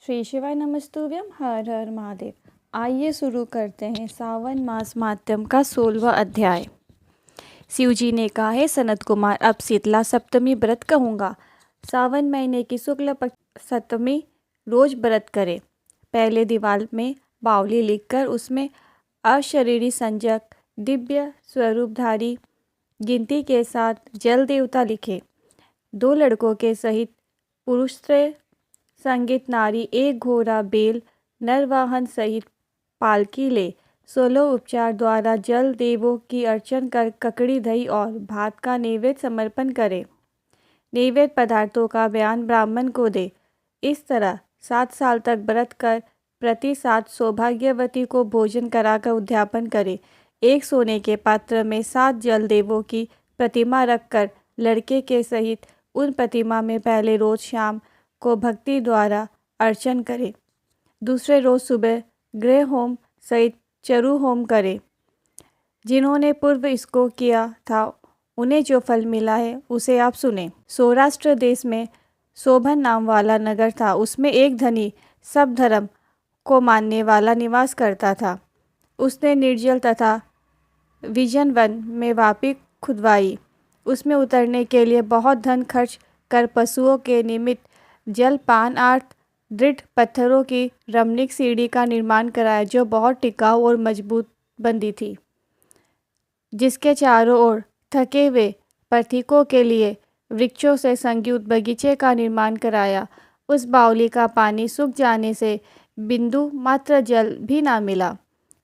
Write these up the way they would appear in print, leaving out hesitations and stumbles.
श्री शिवाय नमस्तुभ्यम। हर हर महादेव। आइए शुरू करते हैं सावन मास माध्यम का 16वां अध्याय। शिव जी ने कहा, है सनत कुमार, अब शीतला सप्तमी व्रत कहूँगा। सावन महीने की शुक्ल पक्ष सप्तमी रोज व्रत करें। पहले दीवार में बावली लिखकर उसमें अशरीरी संजक दिव्य स्वरूपधारी गिनती के साथ जल देवता लिखे। 2 लड़कों के सहित पुरुष संगीत नारी एक घोड़ा बेल नरवाहन सहित पालकी ले 16 उपचार द्वारा जल देवों की अर्चन कर ककड़ी दही और भात का नैवेद्य समर्पण करे। नैवेद्य पदार्थों का बयान ब्राह्मण को दे। इस तरह 7 साल तक व्रत कर प्रति 7 सौभाग्यवती को भोजन कराकर उद्यापन करे। एक सोने के पात्र में 7 जल देवों की प्रतिमा रखकर लड़के के सहित उन प्रतिमा में पहले रोज शाम को भक्ति द्वारा अर्चन करे। दूसरे रोज सुबह गृह होम सहित चरु होम करे। जिन्होंने पूर्व इसको किया था उन्हें जो फल मिला है उसे आप सुने। सौराष्ट्र देश में शोभन नाम वाला नगर था। उसमें एक धनी सब धर्म को मानने वाला निवास करता था। उसने निर्जल तथा विजन वन में वापी खुदवाई। उसमें उतरने के लिए बहुत धन खर्च कर पशुओं के निमित्त जलपान आर्थ दृढ़ पत्थरों की रमणीक सीढ़ी का निर्माण कराया, जो बहुत टिकाऊ और मजबूत बंदी थी, जिसके चारों ओर थके हुए पथिकों के लिए वृक्षों से संयुक्त बगीचे का निर्माण कराया। उस बावली का पानी सूख जाने से बिंदु मात्र जल भी ना मिला।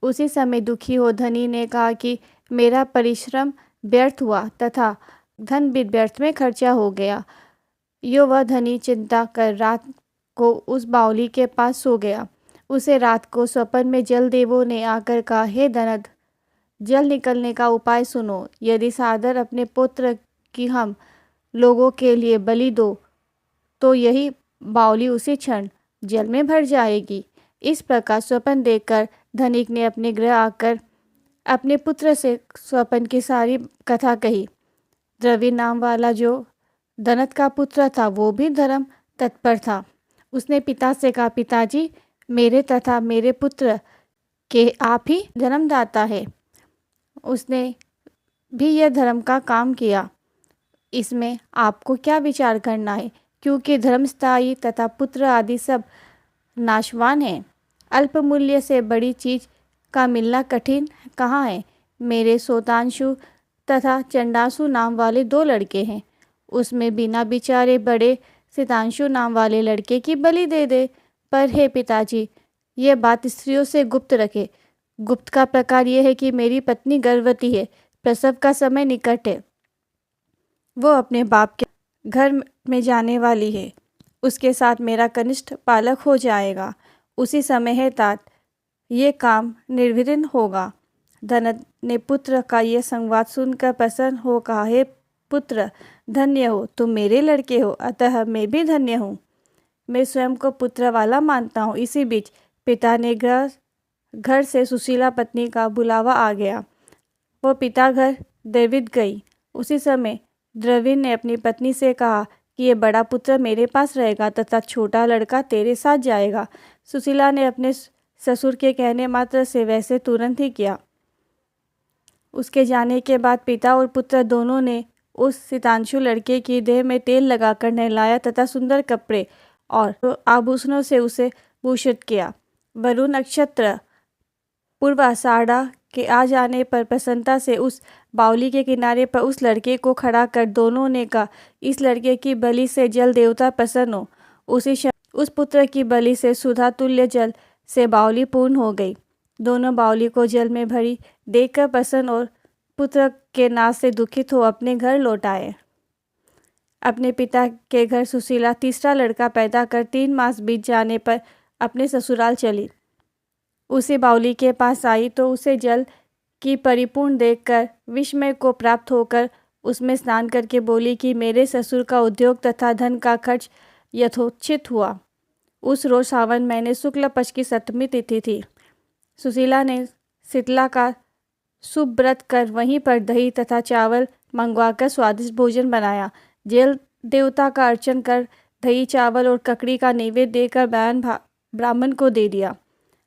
उसी समय दुखी हो धनी ने कहा कि मेरा परिश्रम व्यर्थ हुआ तथा धन भी व्यर्थ में खर्चा हो गया। यो वह धनी चिंता कर रात को उस बावली के पास सो गया। उसे रात को स्वप्न में जल देवों ने आकर कहा, हे धनद, जल निकलने का उपाय सुनो। यदि सादर अपने पुत्र की हम लोगों के लिए बलि दो तो यही बावली उसी क्षण जल में भर जाएगी। इस प्रकार स्वप्न देखकर धनिक ने अपने गृह आकर अपने पुत्र से स्वप्न की सारी कथा कही। द्रविड़ नाम वाला जो धनत का पुत्र था वो भी धर्म तत्पर था। उसने पिता से कहा, पिताजी, मेरे तथा मेरे पुत्र के आप ही जन्मदाता है। उसने भी यह धर्म का काम किया। इसमें आपको क्या विचार करना है, क्योंकि धर्म स्थायी तथा पुत्र आदि सब नाशवान है। अल्प मूल्य से बड़ी चीज का मिलना कठिन कहाँ है। मेरे सोतांशु तथा चंडासु नाम वाले 2 लड़के हैं। उसमें बिना बिचारे बड़े सितांशु नाम वाले लड़के की बलि दे दे। पर हे पिताजी, ये बात स्त्रियों से गुप्त रखे। गुप्त का प्रकार यह है कि मेरी पत्नी गर्भवती है, प्रसव का समय निकट है, वो अपने बाप के घर में जाने वाली है। उसके साथ मेरा कनिष्ठ बालक हो जाएगा। उसी समय है तात ये काम निर्विघ्न होगा। धनत ने पुत्र का यह संवाद सुनकर प्रसन्न हो कहा, हे पुत्र, धन्य हो, तुम मेरे लड़के हो, अतः मैं भी धन्य हूँ। मैं स्वयं को पुत्र वाला मानता हूँ। इसी बीच पिता ने घर से सुशीला पत्नी का बुलावा आ गया। वो पिता घर द्रविड़ गई। उसी समय द्रविड़ ने अपनी पत्नी से कहा कि ये बड़ा पुत्र मेरे पास रहेगा तथा छोटा लड़का तेरे साथ जाएगा। सुशीला ने अपने ससुर के कहने मात्र से वैसे तुरंत ही किया। उसके जाने के बाद पिता और पुत्र दोनों ने उस सितांशु लड़के की देह में तेल लगाकर नहलाया तथा सुंदर कपड़े और आभूषणों से उसे भूषित किया। वरुण नक्षत्र पूर्व आषाढ़ा के आ जाने पर प्रसन्नता से उस बावली के किनारे पर उस लड़के को खड़ा कर दोनों ने कहा, इस लड़के की बलि से जल देवता प्रसन्न हो। उसी क्षण उस पुत्र की बलि से सुधा तुल्य जल से बावली पूर्ण हो गई। दोनों बावली को जल में भरी देखकर प्रसन्न और पुत्र के नाश से दुखित हो अपने घर लौट आए। अपने पिता के घर सुशीला तीसरा लड़का पैदा कर 3 मास बीत जाने पर अपने ससुराल चली। उसी बावली के पास आई तो उसे जल की परिपूर्ण देखकर विस्मय को प्राप्त होकर उसमें स्नान करके बोली कि मेरे ससुर का उद्योग तथा धन का खर्च यथोचित हुआ। उस रोज सावन महीने शुक्ल पक्ष की सप्तमी तिथि थी। सुशीला ने शीतला का शुभ व्रत कर वहीं पर दही तथा चावल मंगवाकर स्वादिष्ट भोजन बनाया। जल देवता का अर्चन कर दही चावल और ककड़ी का नैवेद्य देकर ब्राह्मण को दे दिया।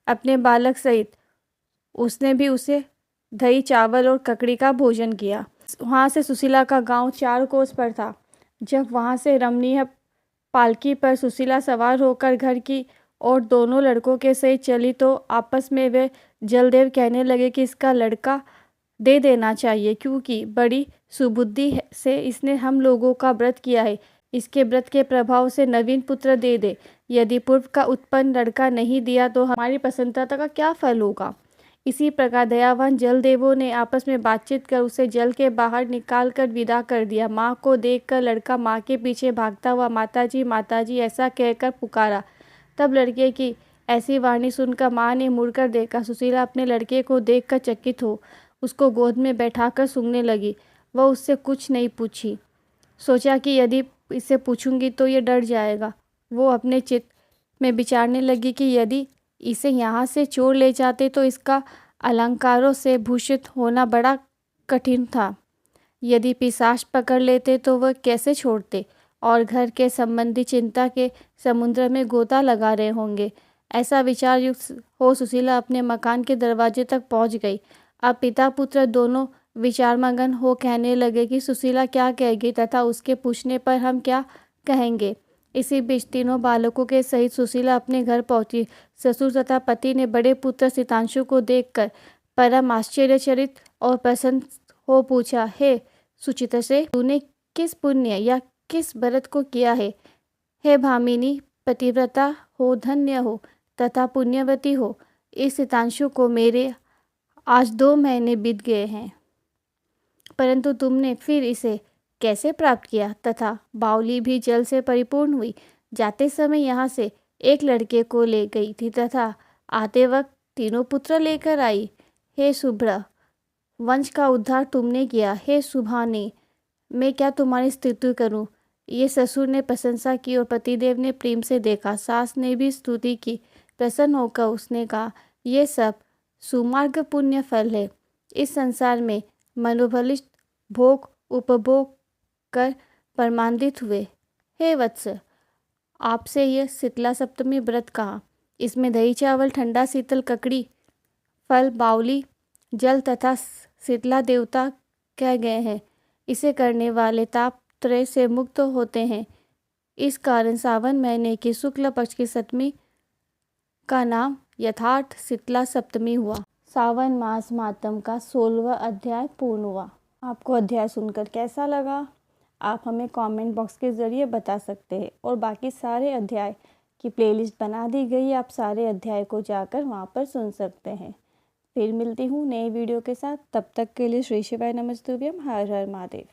अपने बालक सहित उसने भी उसे दही चावल और ककड़ी का भोजन किया। वहाँ से सुशीला का गांव 4 कोस पर था। जब वहाँ से रमणीय पालकी पर सुशीला सवार होकर घर की और दोनों लड़कों के सहित चली तो आपस में वे जलदेव कहने लगे कि इसका लड़का दे देना चाहिए, क्योंकि बड़ी सुबुद्धि से इसने हम लोगों का व्रत किया है। इसके व्रत के प्रभाव से नवीन पुत्र दे दे। यदि पूर्व का उत्पन्न लड़का नहीं दिया तो हमारी प्रसन्नता का क्या फल होगा। इसी प्रकार दयावान जलदेवों ने आपस में बातचीत कर उसे जल के बाहर निकाल कर विदा कर दिया। माँ को देखकर लड़का माँ के पीछे भागता हुआ माताजी ऐसा कहकर पुकारा। तब लड़के की ऐसी वाणी सुनकर माँ ने मुड़कर देखा। सुशीला अपने लड़के को देखकर चकित हो उसको गोद में बैठाकर सूंघने लगी। वह उससे कुछ नहीं पूछी। सोचा कि यदि इससे पूछूंगी तो ये डर जाएगा। वो अपने चित्त में विचारने लगी कि यदि इसे यहाँ से चोर ले जाते तो इसका अलंकारों से भूषित होना बड़ा कठिन था। यदि पिशाच पकड़ लेते तो वह कैसे छोड़ते, और घर के संबंधी चिंता के समुद्र में गोता लगा रहे होंगे। ऐसा विचार युक्त हो सुशीला अपने मकान के दरवाजे तक पहुँच गई। अब पिता पुत्र दोनों विचारमग्न हो कहने लगे कि सुशीला क्या कहेगी तथा उसके पूछने पर हम क्या कहेंगे। इसी बीच तीनों बालकों के सहित सुशीला अपने घर पहुंची। ससुर तथा पति ने बड़े पुत्र सितांशु को देखकर परम आश्चर्यचरित और प्रसन्न हो पूछा, हे सुचित्र से तूने किस पुण्य या किस व्रत को किया है। हे भामिनी, पतिव्रता हो, धन्य हो तथा पुण्यवती हो। इस सितांशु को मेरे आज 2 महीने बीत गए हैं, परंतु तुमने फिर इसे कैसे प्राप्त किया। तथा बावली भी जल से परिपूर्ण हुई। जाते समय यहाँ से एक लड़के को ले गई थी तथा आते वक्त 3 पुत्र लेकर आई। हे शुभ्र, वंश का उद्धार तुमने किया। हे शुभानी, मैं क्या तुम्हारी स्तुति करूं। ये ससुर ने प्रशंसा की और पतिदेव ने प्रेम से देखा। सास ने भी स्तुति की। प्रसन्न होकर उसने कहा, ये सब सुमार्ग पुण्य फल है। इस संसार में मनोबलिष्ठ भोग उपभोग कर परमानंदित हुए। हे वत्स, आपसे यह शीतला सप्तमी व्रत कहा। इसमें दही चावल, ठंडा शीतल ककड़ी, फल, बावली, जल तथा शीतला देवता कह गए हैं। इसे करने वाले ताप त्रय से मुक्त होते हैं। इस कारण सावन महीने की शुक्ल पक्ष की सप्तमी का नाम यथार्थ शीतला सप्तमी हुआ। सावन मास मातम का 16वां अध्याय पूर्ण हुआ। आपको अध्याय सुनकर कैसा लगा, आप हमें कमेंट बॉक्स के ज़रिए बता सकते हैं। और बाकी सारे अध्याय की प्लेलिस्ट बना दी गई, आप सारे अध्याय को जाकर वहाँ पर सुन सकते हैं। फिर मिलती हूँ नए वीडियो के साथ। तब तक के लिए श्री शिवाय नमस्तुभ्यम। हर हर महादेव।